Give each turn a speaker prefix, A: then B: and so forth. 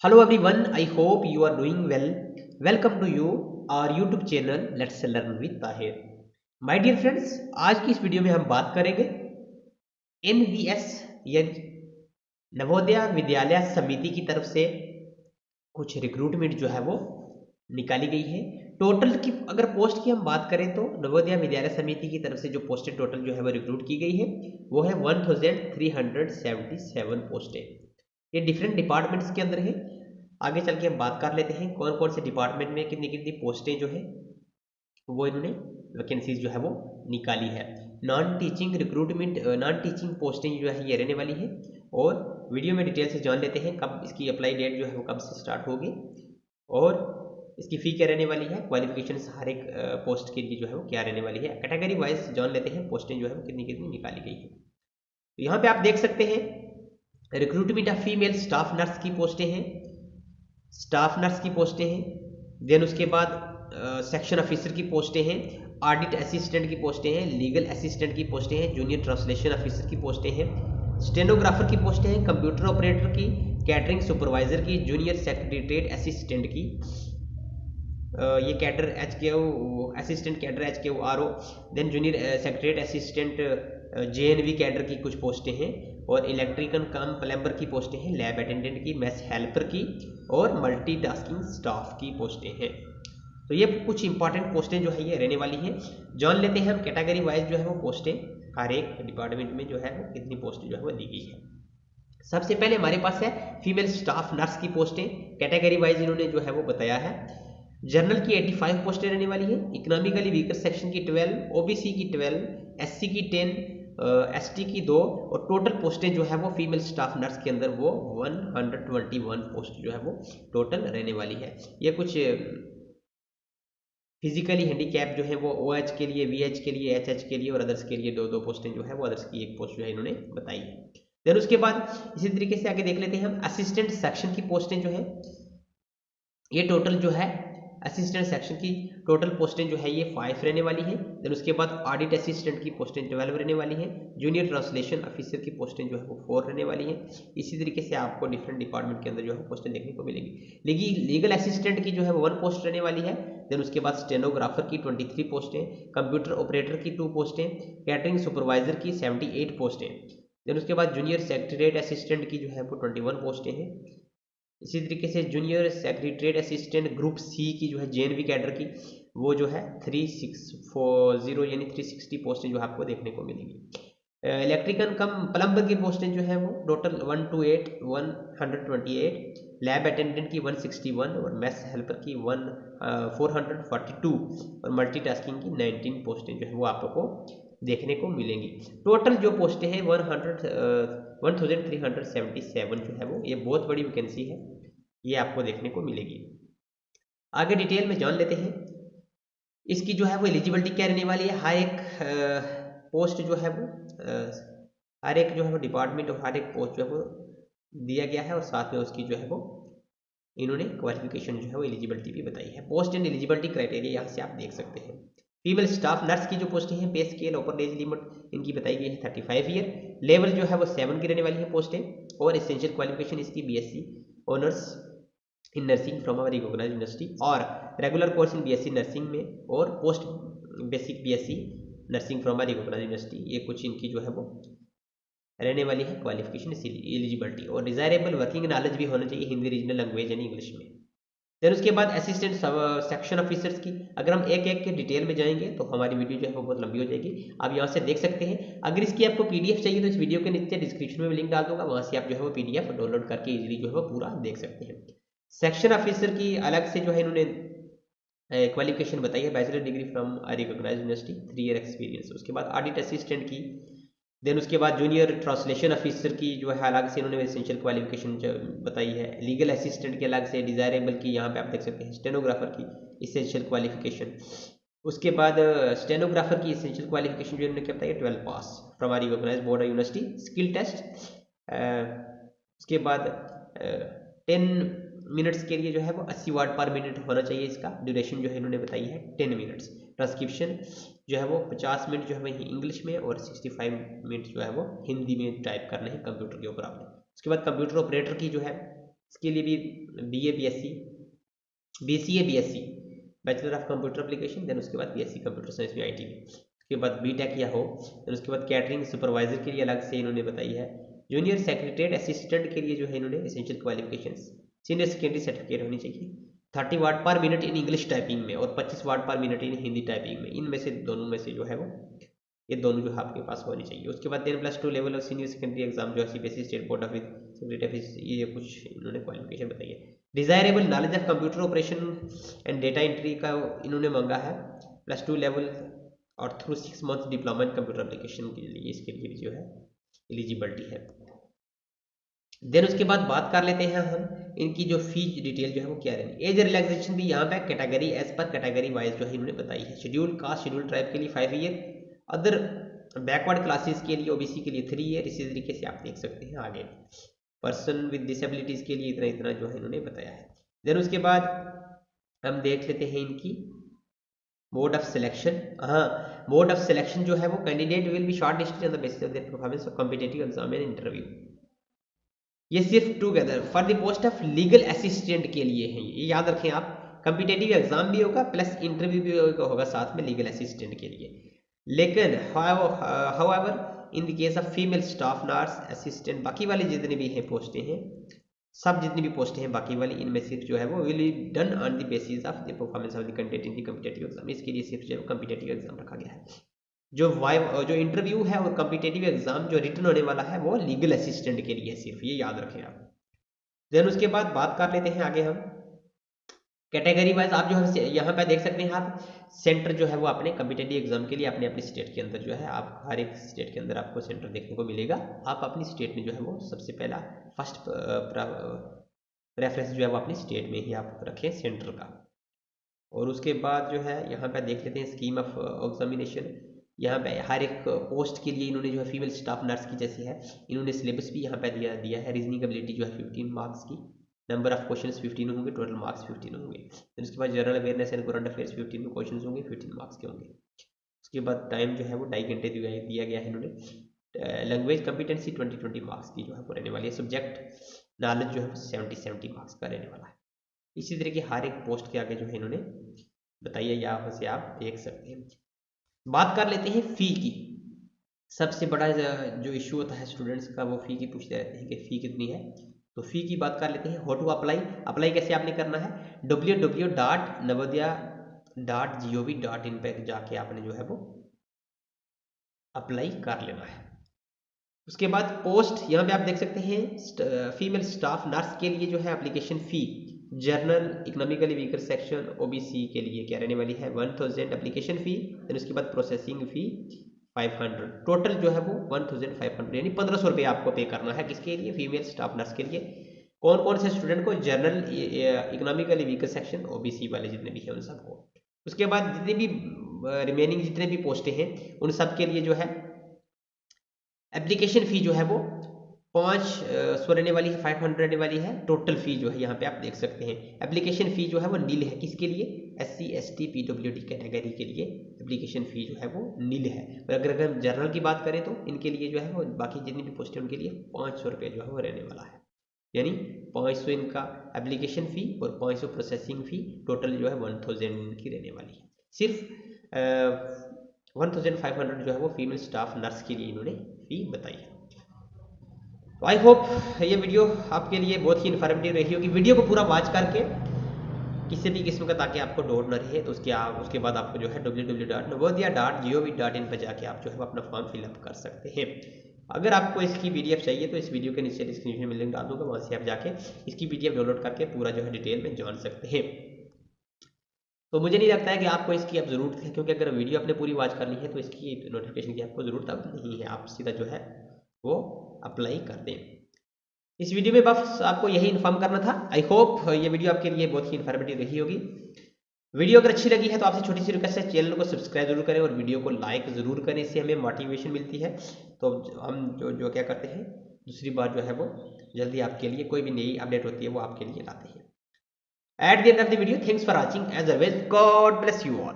A: Hello everyone, I hope you are doing well. Welcome to you our YouTube channel Let's Learn with Tahir. My dear friends, आज की इस video में हम बात करेंगे NVS यानी नवोदय विद्यालय समिति की तरफ से कुछ रिक्रूटमेंट जो है वो निकाली गई है। टोटल की अगर पोस्ट की हम बात करें तो नवोदय विद्यालय समिति की तरफ से जो पोस्टें टोटल जो है वो रिक्रूट की गई है वो है 1377 पोस्टें। ये डिफरेंट डिपार्टमेंट्स के अंदर है। आगे चल के हम बात कर लेते हैं कौन कौन से डिपार्टमेंट में कितनी कितनी पोस्टें जो है वो इन्होंने वैकेंसीज जो है वो निकाली है। Non teaching recruitment non teaching posting जो है ये रहने वाली है और वीडियो में डिटेल से जान लेते हैं कब इसकी अप्लाई डेट जो है वो कब से स्टार्ट होगी और इसकी फ़ी क्या रहने वाली है, क्वालिफिकेशन हर एक पोस्ट के लिए जो है वो क्या रहने वाली है। कैटेगरी वाइज जान लेते हैं पोस्टें जो है वो कितनी कितनी निकाली गई है। तो यहाँ पे आप देख सकते हैं recruitment of female staff nurse की पोस्टें हैं, स्टाफ नर्स की पोस्टें हैं। देन उसके बाद सेक्शन ऑफिसर की पोस्टें हैं, ऑडिट असिस्टेंट की पोस्टें हैं, लीगल असिस्टेंट की पोस्टें हैं, जूनियर ट्रांसलेशन ऑफिसर की पोस्टें हैं, स्टेनोग्राफर की पोस्टें हैं, कंप्यूटर ऑपरेटर की, कैटरिंग सुपरवाइजर की, जूनियर सेक्रेटरीट असिस्टेंट की, ये कैडर एच के ओ assistant cadre H K O R O, then junior secretariat assistant JNV cadre की कुछ पोस्टें हैं और इलेक्ट्रिकल कम प्लम्बर की पोस्टें हैं, लैब अटेंडेंट की, मैथ हेल्पर की और मल्टीटास्किंग स्टाफ की पोस्टें हैं। तो ये कुछ इंपॉर्टेंट पोस्टें जो है ये रहने वाली हैं। जान लेते हैं हम कैटेगरी वाइज जो है वो पोस्टें हर एक डिपार्टमेंट में जो है वो कितनी पोस्ट जो है वो दी गई है। सबसे पहले हमारे पास है फीमेल स्टाफ नर्स की पोस्टें, कैटेगरी वाइज इन्होंने जो है वो बताया है। जनरल की 85 पोस्टें रहने वाली है, इकोनॉमिकली वीकर सेक्शन की 12, OBC की 12, SC की 10, ST की 2 और टोटल पोस्टें जो है वो फीमेल स्टाफ नर्स के अंदर वो 121 पोस्ट जो है वो टोटल रहने वाली है। ये कुछ फिजिकली हैंडीकैप जो है वो OH के लिए, VH के लिए, HH के लिए और अदर्स के लिए दो दो पोस्टें जो है वो अदर्स की एक पोस्ट जो है इन्होंने बताई है। देन उसके बाद इसी तरीके से आगे देख लेते हैं हम असिस्टेंट सेक्शन की पोस्टें जो है ये टोटल जो है असिस्टेंट सेक्शन की टोटल पोस्टें जो है ये 5 रहने वाली है। देन उसके बाद ऑडिट असिस्टेंट की पोस्टें 12 रहने वाली है, जूनियर ट्रांसलेशन ऑफिसर की पोस्टें जो है वो 4 रहने वाली है। इसी तरीके से आपको डिफरेंट डिपार्टमेंट के अंदर जो है पोस्टें देखने को मिलेंगी। लेकिन लीगल असिस्टेंट की जो है वो 1 पोस्ट रहने वाली है। देन उसके बाद स्टेनोग्राफर की 23 पोस्टें, कंप्यूटर ऑपरेटर की 2 पोस्टें, कैटरिंग सुपरवाइजर की 78 पोस्टें। देन उसके बाद जूनियर सेक्रेटरीट असिस्टेंट की जो है वो 21 पोस्टें हैं। इसी तरीके से junior secretariat assistant group C की जो है JNV कैडर की वो जो है 3640 यानी 360 पोस्टें जो आपको देखने को मिलेंगी। इलेक्ट्रिकल कम प्लम्बर की पोस्टें जो है वो टोटल 128 लैब अटेंडेंट की 161 और मैथ हेल्पर की 442 और मल्टीटास्किंग की 19 पोस्टें जो है वो आपको देखने को मिलेंगी। टोटल जो पोस्टें हैं 1377 जो है वो ये बहुत बड़ी वैकेंसी है, ये आपको देखने को मिलेगी। आगे डिटेल में जान लेते हैं इसकी जो है वो एलिजिबिलिटी क्या रहने वाली है। हर एक पोस्ट जो है वो हर एक जो है वो डिपार्टमेंट और हर एक पोस्ट जो है वो दिया गया है और साथ में उसकी जो है वो इन्होंने क्वालिफिकेशन जो है वो एलिजिबिलिटी भी बताई है। पोस्ट एंड एलिजिबिलिटी क्राइटेरिया यहाँ से आप देख सकते हैं। फीमेल स्टाफ नर्स की जो पोस्टें हैं पे स्केल ओपर एज लिमिट इनकी बताई गई है 35 ईयर, लेवल जो है वो 7 की रहने वाली है पोस्टें और एसेंशियल क्वालिफिकेशन इसकी BSc honours in nursing from our recognised university और regular course in BSc nursing में और post basic BSc nursing from our recognised university. ये कुछ इनकी जो है वो रहने वाली है क्वालिफिकेशन एलिजिबिलिटी और डिजायरेबल वर्किंग नॉलेज भी होना चाहिए हिंदी रीजनल लैंग्वेज यानी इंग्लिश में। देन उसके बाद असिस्टेंट सेक्शन ऑफिसर्स की अगर हम एक एक के डिटेल में जाएंगे तो हमारी वीडियो जो है वो बहुत लंबी हो जाएगी। आप यहाँ से देख सकते हैं। अगर इसकी आपको PDF चाहिए तो इस वीडियो के नीचे डिस्क्रिप्शन में लिंक डाल दूंगा, वहाँ से आप जो है वो PDF डाउनलोड करके इजीली जो है वो पूरा देख सकते हैं। सेक्शन ऑफिसर की अलग से जो है इन्होंने क्वालिफिकेशन बताई है, bachelor degree from recognised university, 3 year experience. उसके बाद ऑडिट असिस्टेंट की, देन उसके बाद जूनियर ट्रांसलेशन ऑफिसर की जो है अलग से इन्होंने एसेंशियल क्वालिफिकेशन बताई है। लीगल असिस्टेंट की अलग से, डिजायरेबल की यहाँ पे आप देख सकते हैं, स्टेनोग्राफर की एसेंशियल क्वालिफिकेशन। उसके बाद स्टेनोग्राफर की एसेंशियल क्वालिफिकेशन जो इन्होंने क्या बताया 12 पास from our recognised board university, skill test. उसके बाद 10 मिनट्स के लिए जो है वो 80 वर्ड पर मिनट होना चाहिए इसका ड्यूरेशन जो है इन्होंने बताई है 10 मिनट्स। ट्रांसक्रिप्शन जो है वो 50 मिनट जो है वही इंग्लिश में और 65 मिनट जो है वो हिंदी में टाइप करने हैं कंप्यूटर के ऊपर आपने। उसके बाद कंप्यूटर ऑपरेटर की जो है इसके लिए भी BA BSc, BCA BSc bachelor of computer application, then उसके बाद BSc कंप्यूटर साइंस में IT में, उसके बाद BTech या हो, देन उसके बाद कैटरिंग सुपरवाइजर के लिए अलग से इन्होंने बताई है। जूनियर सेक्रेटरीट असिस्टेंट के लिए जो है इन्होंने essential qualifications, senior secondary certificate होनी चाहिए, 30 वर्ड पर मिनट इन इंग्लिश टाइपिंग में और 25 वर्ड पर मिनट इन हिंदी टाइपिंग में, इनमें से दोनों में से जो है वो ये दोनों जो है आपके पास होनी चाहिए। उसके बाद 10+2 लेवल और सीनियर सेकेंडरी एग्जाम जो है CBSE स्टेट बोर्ड ऑफ ये कुछ इन्होंने क्वालिफिकेशन बताई है। Desirable knowledge of computer operation and data entry का इन्होंने मांगा है +2 लेवल और through 6 month diploma in computer application के लिए, इसके लिए भी जो है एलिजिबिलिटी है। देन उसके बाद बात कर लेते हैं हम इनकी जो फीस डिटेल जो है वो क्या रहेगी। एज रिलैक्सेशन भी यहाँ पे कैटेगरी एज पर कैटेगरी वाइज जो है इन्होंने बताई है। शेड्यूल कास्ट शेड्यूल ट्राइब के लिए 5 ईयर, अदर बैकवर्ड क्लासेस के लिए OBC के लिए 3 ईयर, इसी तरीके से आप देख सकते हैं आगे। पर्सन विद डिसेबिलिटीज के लिए इतना इतना जो है इन्होंने बताया है। देन उसके बाद हम देख लेते हैं इनकी मोड ऑफ सिलेक्शन। हाँ, मोड ऑफ सिलेक्शन जो है वो candidate will be short listed on the basis of their performance of competitive exam and interview. ये सिर्फ together for the post of legal assistant के लिए है, ये याद रखें आप। कॉम्पिटिटिव एग्जाम भी होगा प्लस इंटरव्यू भी होगा साथ में लीगल असिस्टेंट के लिए। लेकिन however in the case of female staff nurse assistant, बाकी वाली जितने भी हैं पोस्टें हैं, सब जितनी भी पोस्टें हैं बाकी वाली, इनमें सिर्फ जो है वो will be done on the basis of the performance of the candidate in the competitive exam. इसके लिए सिर्फ जो है कॉम्पिटिटिव एग्जाम रखा गया है। जो इंटरव्यू है और कॉम्पिटिटिव एग्जाम जो रिटर्न होने वाला है वो लीगल असिस्टेंट के लिए सिर्फ, ये याद रखें आप। देन उसके बाद बात कर लेते हैं आगे हम कैटेगरी वाइज। आप जो है यहाँ पे देख सकते हैं आप सेंटर जो है वो अपने कॉम्पिटिटिव एग्जाम के लिए अपने अपने स्टेट के अंदर जो है, आप हर एक स्टेट के अंदर आपको सेंटर देखने को मिलेगा। आप अपनी स्टेट में जो है वो सबसे पहला फर्स्ट प्रेफरेंस जो है वो अपनी स्टेट में ही आप रखें सेंटर का। और उसके बाद जो है यहाँ पे देख लेते हैं स्कीम ऑफ एग्जामिनेशन। यहाँ पे हर एक पोस्ट के लिए इन्होंने जो है फीमेल स्टाफ नर्स की जैसी है, इन्होंने सिलेबस भी यहाँ पे दिया है। रीजनिंग एबिलिटी जो है 15 मार्क्स की, नंबर ऑफ क्वेश्चंस 15 होंगे, टोटल मार्क्स 15 होंगे। फिर उसके बाद general awareness and current affairs 15 questions होंगे, 15 मार्क्स के होंगे। उसके बाद टाइम जो है वो 2.5 घंटे दिया गया है इन्होंने। लैंग्वेज कॉम्पिटेंसी 20 मार्क्स की जो है वो रहने वाली है। सब्जेक्ट नॉलेज जो है 70 मार्क्स का रहने वाला है। इसी तरह की हर एक पोस्ट के आगे जो है इन्होंने बताइए, यहाँ से आप देख सकते हैं। बात कर लेते हैं फ़ी की। सबसे बड़ा जो इशू होता है स्टूडेंट्स का वो फ़ी की पूछते रहते हैं कि फ़ी कितनी है। तो फ़ी की बात कर लेते हैं। हाउ टू अप्लाई कैसे आपने करना है, www.navodaya.gov.in पे जाके आपने जो है वो अप्लाई कर लेना है। उसके बाद पोस्ट यहाँ पे आप देख सकते हैं फीमेल स्टाफ नर्स के लिए जो है application fee journal economically weaker section OBC के लिए क्या रहने वाली है 1000 एप्लीकेशन फ़ी। फिर उसके बाद प्रोसेसिंग फ़ी 500, टोटल जो है वो 1500 यानी 1500 रुपये आपको पे करना है। किसके लिए, फीमेल स्टाफ नर्स के लिए। कौन कौन से स्टूडेंट को, general economically weaker section OBC वाले जितने भी हैं उन सबको। उसके बाद जितने भी रिमेनिंग जितने भी पोस्टें हैं उन सब के लिए जो है एप्लीकेशन फ़ी जो है वो 500 रहने वाली है, 500 रहने वाली है। टोटल फ़ी जो है यहाँ पे आप देख सकते हैं। एप्लीकेशन फ़ी जो है वो नील है, किसके लिए, SC ST PWD कैटेगरी के लिए एप्लीकेशन फ़ी जो है वो नील है। और अगर हम जनरल की बात करें तो इनके लिए जो है वो बाकी जितनी भी पोस्टें उनके लिए 500 रुपये जो है वो रहने वाला है। यानी 500 इनका एप्लीकेशन फ़ी और 500 प्रोसेसिंग फ़ी, टोटल जो है 1000 इनकी रहने वाली है। सिर्फ 1500 जो है वो फीमेल स्टाफ नर्स के लिए इन्होंने फ़ी बताई है। तो आई होप ये वीडियो आपके लिए बहुत ही इन्फॉर्मेटिव रही होगी। वीडियो को पूरा वॉच करके किसी भी किस्म का ताकि आपको डाउट न रहे, तो उसके बाद आपको जो है www.navodaya.gov.in पर जाके आप जो है अपना फॉर्म फिलअप कर सकते हैं। अगर आपको इसकी PDF चाहिए तो इस वीडियो के नीचे डिस्क्रिप्शन में लिंक डाल दूंगा, वहाँ से आप जाके इसकी PDF डाउनलोड करके पूरा जो है डिटेल में जान सकते हैं। तो मुझे नहीं लगता है कि आपको इसकी अब ज़रूरत है, क्योंकि अगर वीडियो आपने पूरी वॉच करनी है तो इसकी नोटिफिकेशन की आपको ज़रूरत अब नहीं है। आप सीधा जो है वो अप्लाई कर दें। इस वीडियो में बस आपको यही इन्फॉर्म करना था। आई होप ये वीडियो आपके लिए बहुत ही इन्फॉर्मेटिव रही होगी। वीडियो अगर अच्छी लगी है तो आपसे छोटी सी रिक्वेस्ट है, चैनल को सब्सक्राइब जरूर करें और वीडियो को लाइक ज़रूर करें, इससे हमें मोटिवेशन मिलती है। तो हम जो क्या करते हैं, दूसरी बार जो है वो जल्दी आपके लिए कोई भी नई अपडेट होती है वो आपके लिए लाते हैं। At the end of the video, thanks for watching. As always, God bless you all.